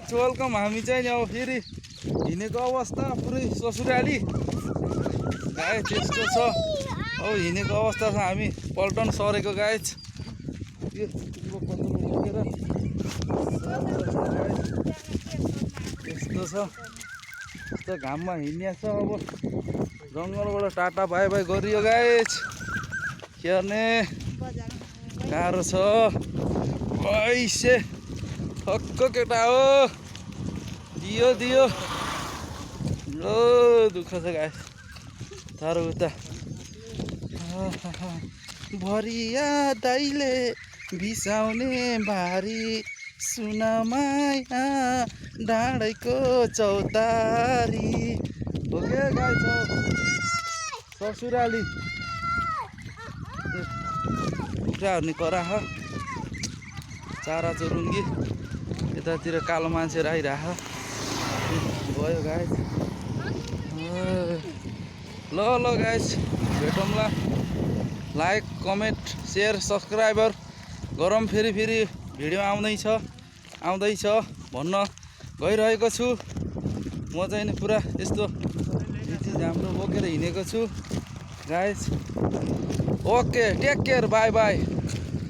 Guys welcome. हामी चाहिँ नि अब फेरि हिँडेको अवस्था पुरै ससुराली गाइज त्यस्तो छ। अब हिँडेको अवस्था छ, हामी पल्टन सरेको गाइज। यो बोकेर त्यस्तो छ, यस्तो घाममा हिँड्ने छ। अब जङ्गलबाट टाटा बाई बाई गरियो गाइज। हेर्ने गाह्रो छ। ऐसे ठक्क केटा हो, दियो दियो लो दुःख छ गाइस। तारो उता भरिया दाइले बिसाउने भारी सुनमाया डाँडैको चौतारी हो क्या गाइस। ससुराली कुखुरा हेर्ने कराह चारा चुरुङ्गी यतातिर कालो मान्छे आइरह भयो गाइस। ल ल गाइस भेटौँला। लाइक कमेन्ट सेयर सब्सक्राइबर गरौँ। फेरि भिडियो आउँदैछ भन्न गइरहेको छु। म चाहिँ नि पुरा यस्तो चिज हाम्रो बोकेर हिँडेको छु guys. Okay take care, bye by.